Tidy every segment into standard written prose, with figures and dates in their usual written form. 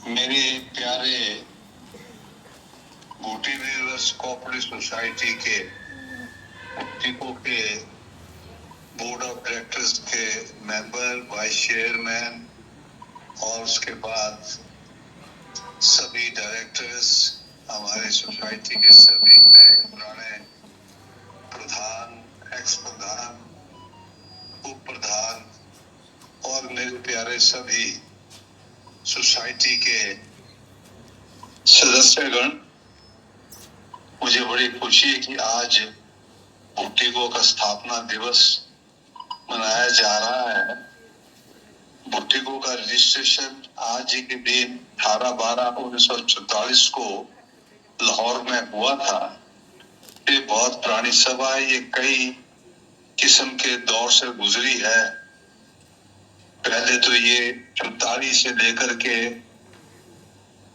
मेरे प्यारे बूटी वीवर्स कोऑपरेटिव सोसाइटी के टिको के बोर्ड ऑफ डायरेक्टर्स के मेंबर, वाइस चेयरमैन और उसके बाद सभी डायरेक्टर्स, हमारे सोसाइटी के सभी नए पुराने प्रधान, एक्स प्रधान, उप प्रधान और मेरे प्यारे सभी सोसाइटी के सदस्यगण, मुझे बड़ी खुशी है कि आज बुट्टिको का स्थापना दिवस मनाया जा रहा है। बुट्टिको का रजिस्ट्रेशन आज ही के दिन 18/12/1944 को लाहौर में हुआ था। ये बहुत पुरानी सभा है, ये कई किस्म के दौर से गुजरी है। पहले तो ये 44 से लेकर के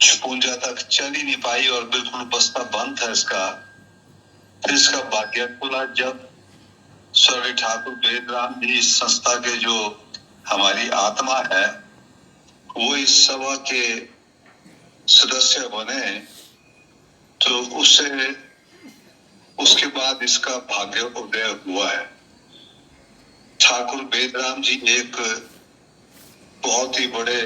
56 तक चल ही नहीं पाई और बिल्कुल बस्ता बंद था इसका। फिर इसका भाग्य खुला जब स्वर्गीय ठाकुर वेदराम जी इस संस्था के जो हमारी आत्मा है वो इस सभा के सदस्य बने, तो उसके बाद इसका भाग्य उदय हुआ है। ठाकुर वेदराम जी एक बहुत ही बड़े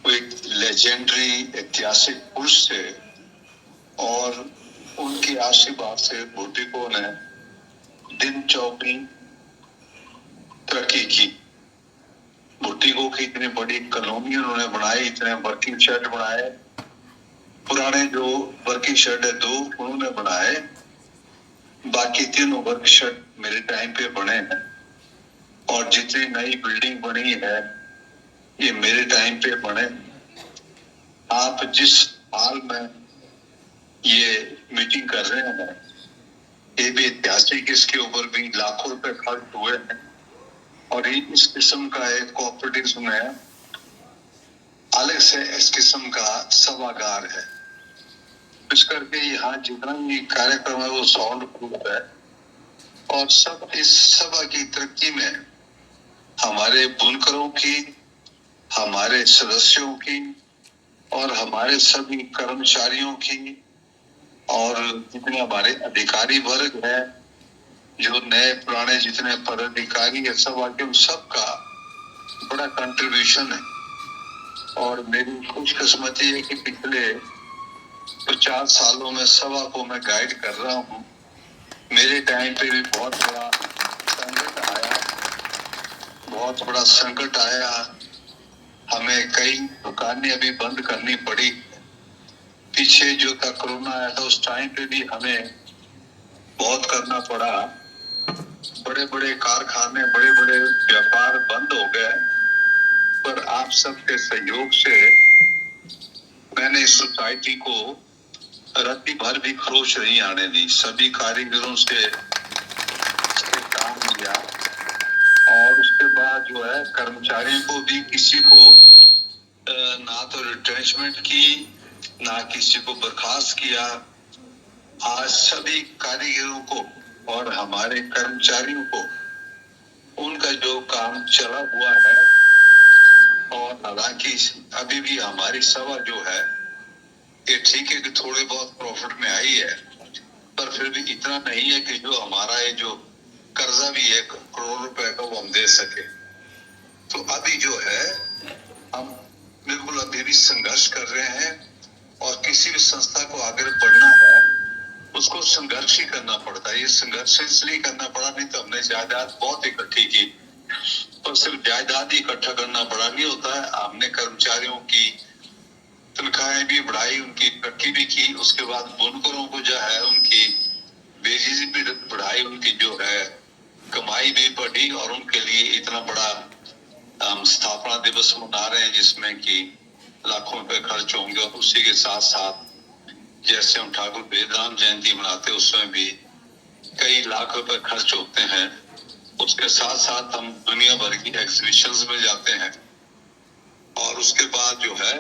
एक लेजेंडरी ऐतिहासिक पुरुष थे और उनके आशीर्वाद से बुट्टिको ने दिन चौकी तरक्की की। बुट्टिको की इतनी बड़ी कॉलोनी उन्होंने बनाई, इतने वर्किंग शेड बनाए, पुराने जो वर्किंग शेड है 2 उन्होंने बनाए, बाकी 3 वर्क शेड मेरे टाइम पे बने हैं और जितनी नई बिल्डिंग बनी है ये मेरे टाइम पे बने। आप जिस हाल में ये मीटिंग कर रहे हैं ये भी ऐतिहासिक, इसके ऊपर भी लाखों रुपए खर्च हुए हैं और ये इस किस्म का एक कोऑपरेटिव में अलग से इस किस्म का सभागार है। इस करके यहाँ जितना भी कार्यक्रम है वो साउंड प्रूफ है और सब इस सभा की तरक्की में हमारे बुनकरों की, हमारे सदस्यों की और हमारे सभी कर्मचारियों की और जितने हमारे अधिकारी वर्ग है, जो नए पुराने जितने पदाधिकारी है, सब आके उन सबका बड़ा कंट्रीब्यूशन है। और मेरी खुशकिस्मती है कि पिछले 50 सालों में सभा को मैं गाइड कर रहा हूँ। मेरे टाइम पे भी बहुत बड़ा संकट आया, हमें कई दुकानें अभी बंद करनी पड़ी। पीछे जो था कोरोना आया था उस टाइम पे भी हमें बहुत करना पड़ा, बड़े बड़े कारखाने, बड़े बड़े व्यापार बंद हो गए, पर आप सबके सहयोग से मैंने इस सोसाइटी को रत्ती भर भी खरोच नहीं आने दी। सभी कारीगरों से काम किया और उसके बाद जो है कर्मचारियों को भी किसी को ना तो रिट्रेंचमेंट की, ना किसी को बर्खास्त किया। आज सभी कारीगरों को और हमारे कर्मचारियों को उनका जो काम चला हुआ है और हालांकि अभी भी हमारी सभा जो है ये ठीक है कि थोड़े बहुत प्रॉफिट में आई है, पर फिर भी इतना नहीं है कि जो हमारा ये जो कर्जा भी है 1 करोड़ रुपए का वो हम दे सके। तो अभी जो है हम बिल्कुल अभी भी संघर्ष कर रहे हैं और किसी भी संस्था को आगे बढ़ना है उसको संघर्ष ही करना पड़ता है। ये संघर्ष इसलिए करना पड़ा, नहीं तो हमने जायदाद बहुत इकट्ठी की, पर सिर्फ जायदाद ही इकट्ठा करना बड़ा नहीं होता है। हमने कर्मचारियों की तनख्वाहें भी बढ़ाई, उनकी इकट्ठी भी की, उसके बाद बुनकरों को जो है उनकी वेजेस भी बढ़ाई, उनकी जो है कमाई भी बढ़ी और उनके लिए इतना बड़ा हम स्थापना दिवस मना रहे हैं जिसमें कि लाखों रुपए खर्च होंगे। और उसी के साथ साथ जैसे हम ठाकुर वेदराम जयंती मनाते हैं उसमें भी कई लाख रुपए खर्च होते हैं। उसके साथ साथ हम दुनिया भर की एग्जीबिशंस में जाते हैं और उसके बाद जो है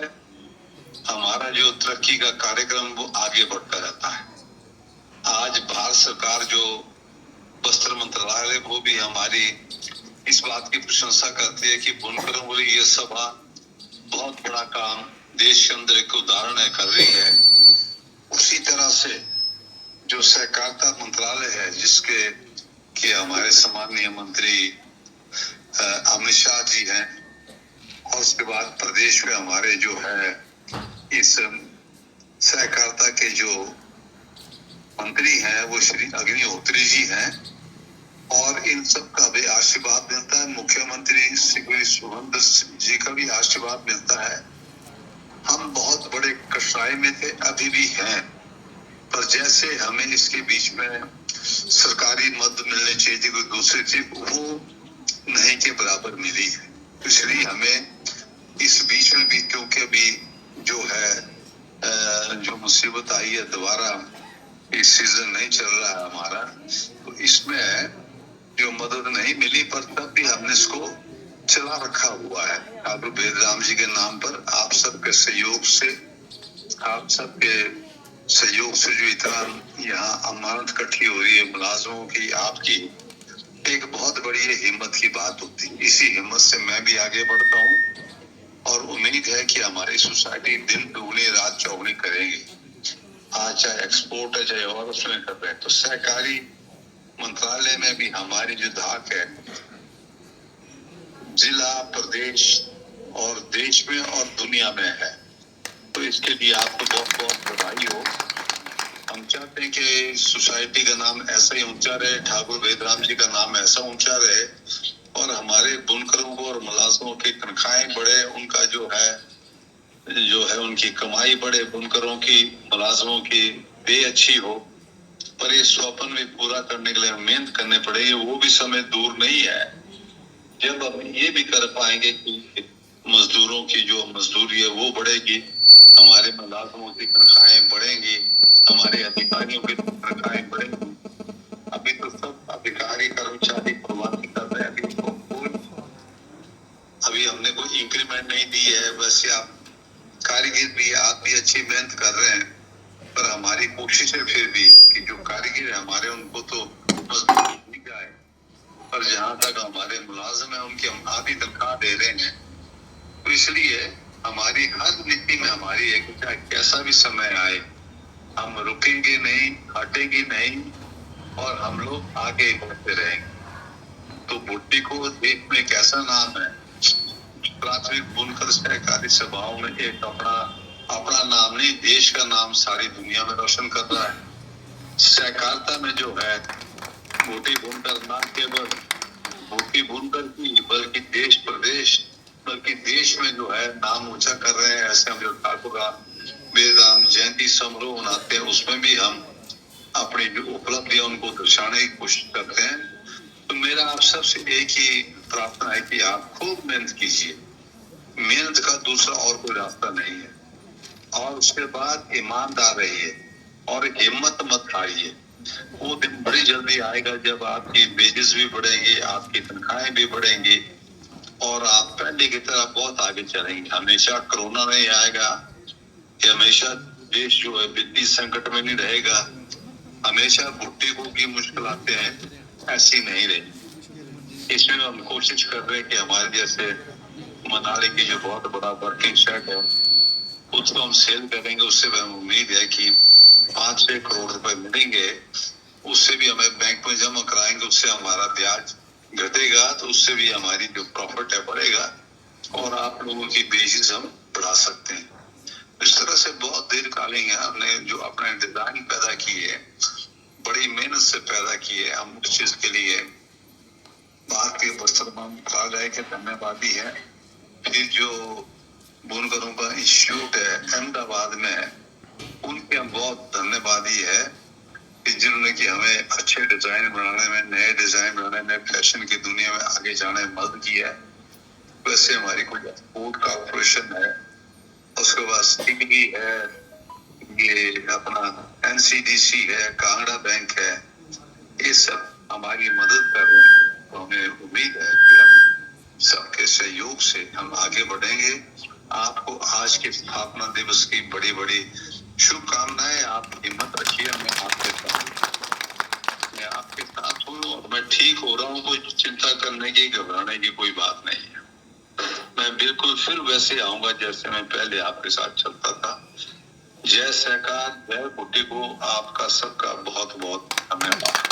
हमारा जो तरक्की का कार्यक्रम वो आगे बढ़ता रहता है। आज भारत सरकार जो वस्त्र मंत्रालय वो भी हमारी इस बात की प्रशंसा करती है कि बुनकरों के लिए ये सभा बहुत बड़ा काम देश के अंदर एक उदाहरण है कर रही है। उसी तरह से जो सहकारिता मंत्रालय है, जिसके कि हमारे सम्माननीय मंत्री अमित शाह जी हैं, और उसके बाद प्रदेश में हमारे जो है इस सहकारिता के जो मंत्री हैं वो श्री अग्निहोत्री जी हैं, और इन सब का भी आशीर्वाद मिलता है। मुख्यमंत्री श्री सुरेंद्र जी का भी आशीर्वाद मिलता है। हम बहुत बड़े कठिनाई में थे, अभी भी हैं, पर जैसे हमें इसके बीच में सरकारी मदद मिलनी चाहिए थी, कोई दूसरी चीज, वो नहीं के बराबर मिली है। इसलिए हमें इस बीच में भी, क्योंकि अभी जो है जो मुसीबत आई है, दोबारा इस सीजन नहीं चल रहा है हमारा, तो इसमें जो मदद नहीं मिली, पर तब भी हमने इसको चला रखा हुआ है। ठाकुर वेदराम जी के नाम पर आप सबके सहयोग से, आप सबके सहयोग से जो इतना यहाँ अमानत इकट्ठी हो रही है मुलाजमों की, आपकी एक बहुत बड़ी हिम्मत की बात होती है। इसी हिम्मत से मैं भी आगे बढ़ता हूँ, और उम्मीद है कि हमारी सोसाइटी दिन दुगनी रात चौगुनी करेगी। आज चाहे एक्सपोर्ट है, चाहे और उसमें कर रहे हैं, तो सहकारी मंत्रालय में भी हमारी जो धाक है, जिला, प्रदेश और देश में और दुनिया में है, तो इसके लिए आपको बहुत बहुत बधाई हो। हम चाहते हैं कि सोसाइटी का नाम ऐसा ही ऊंचा रहे, ठाकुर वेदराम जी का नाम ऐसा ऊंचा रहे, और हमारे बुनकरों को और मुलाजमों की तनख्वाहें बढ़े, उनका जो है उनकी कमाई बढ़े, बुनकरों की, मुलाजमों की पे अच्छी हो। पर ये स्वप्न भी पूरा करने के लिए मेहनत करने पड़ेगी। वो भी समय दूर नहीं है जब हम ये भी कर पाएंगे कि मजदूरों की जो मजदूरी है वो बढ़ेगी, हमारे मुलाजमों की तनख्वाहें बढ़ेंगी, हमारे अधिकारियों की तनख्वाहें बढ़ेंगी। अभी तो सब अधिकारी कर्मचारी प्रवासी कर रहे हैं, अभी हमने कोई इंक्रीमेंट नहीं दी है। वैसे आप कारीगर भी, आप भी अच्छी मेहनत कर रहे हैं, पर हमारी कोशिश है फिर भी कि जो कारीगर है हमारे, उनको तो मजदूरी दी जाए, पर जहाँ तक हमारे मुलाजिम है उनकी हम आधी तनख्वाह दे रहे हैं। तो इसलिए हमारी हर नीति में हमारी है कि चाहे कैसा भी समय आए, हम रुकेंगे नहीं, हटेंगे नहीं, और हम लोग आगे बढ़ते रहेंगे। तो बुट्टी को देश में एक ऐसा नाम है, प्राथमिक बुनकर सहकारी सभाओं में एक अपना नाम नहीं, देश का नाम सारी दुनिया में रोशन कर रहा है। सहकारिता में जो है बूटी बुनकर न केवल बूटी बुनकर की, बल्कि देश प्रदेश, बल्कि देश में जो है नाम ऊंचा कर रहे हैं। ऐसे हम जो ठाकुर वेदराम जयंती समारोह मनाते हैं, उसमें भी हम अपनी जो उपलब्धियां उनको दर्शाने की कोशिश करते हैं। तो मेरा आप सबसे एक ही प्रार्थना है कि आप खूब मेहनत कीजिए। मेहनत का दूसरा और कोई रास्ता नहीं है, और उसके बाद ईमानदार रहिए और हिम्मत मत हारिए। वो दिन बड़ी जल्दी आएगा जब आपकी वेजेस भी बढ़ेंगे, आपकी तनख्वाहें भी बढ़ेंगी, और आप पहले की तरह बहुत आगे चलेंगे। हमेशा कोरोना नहीं आएगा कि हमेशा देश जो है वित्तीय संकट में नहीं रहेगा, हमेशा भुट्टे को की मुश्किल आते हैं, ऐसी नहीं रही। इसमें हम कोशिश कर रहे हैं कि हमारे जैसे मनाली की जो बहुत बड़ा वर्किंग शेड है, उसको हम सेल करेंगे। उससे हमें उम्मीद है कि 5-6 करोड़ रुपए मिलेंगे। उससे भी हमें बैंक में जमा कराएंगे, उससे हमारा ब्याज घटेगा, तो उससे भी हमारी जो प्रॉफिट है बढ़ेगा, और आप लोगों की बेसिस हम बढ़ा सकते हैं। इस तरह से बहुत दीर्घकालीन है, हमने जो अपने डिजाइन पैदा किए, बड़ी मेहनत से पैदा किए। हम उस चीज के लिए भारतीय वस्त्र मंत्रालय के धन्यवादी है। फिर जो बुनकरों का इंस्टीट्यूट है अहमदाबाद में, उनके हम बहुत धन्यवादी है कि जिन्होंने कि हमें अच्छे डिजाइन बनाने में, नए डिजाइन बनाने में, फैशन की दुनिया में आगे जाने में मदद की है। वैसे हमारी कोई एक्सपोर्ट कॉर्पोरेशन है, उसके बाद सीबी है, ये अपना एनसीडीसी है, कांगड़ा बैंक है, ये सब हमारी मदद कर रहे हैं। तो हमें उम्मीद है कि हम सबके सहयोग से हम आगे बढ़ेंगे। आपको आज के स्थापना दिवस की बड़ी बड़ी शुभकामनाएं। आप हिम्मत रखिए, मैं आपके साथ हूँ, और मैं ठीक हो रहा हूँ। कोई चिंता करने की, घबराने की कोई बात नहीं है। मैं बिल्कुल फिर वैसे आऊंगा जैसे मैं पहले आपके साथ चलता था। जय सहकार, जय बुटीको, आपका सबका बहुत बहुत धन्यवाद।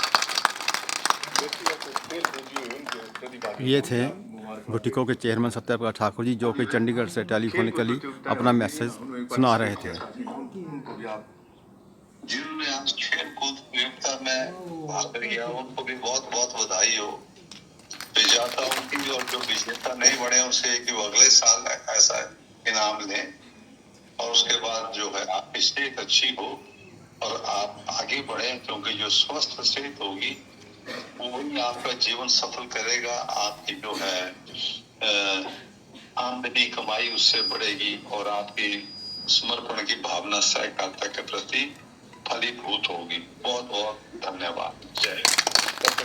ये थे बुटीको के चेयरमैन सत्यप्रकाश ठाकुर जी, जो कि चंडीगढ़ से टेलीफोनिकली अपना मैसेज सुना रहे थे। जिन्होंने आज खेल कूद प्रतियोगिता में भाग लिया उनको भी बहुत बहुत बधाई हो। विजेताओं की और जो विजेता नहीं बने उनसे कि वो अगले साल ऐसा इनाम लें और उसके बाद जो है आपकी सेहत अच्छी हो और आप आगे बढ़े, क्योंकि जो स्वस्थ सेहत होगी वही आपका जीवन सफल करेगा। आपकी जो है आमदनी कमाई उससे बढ़ेगी और आपकी समर्पण की भावना सहकारिता के प्रति फलीभूत होगी। बहुत बहुत धन्यवाद। जय हिंद।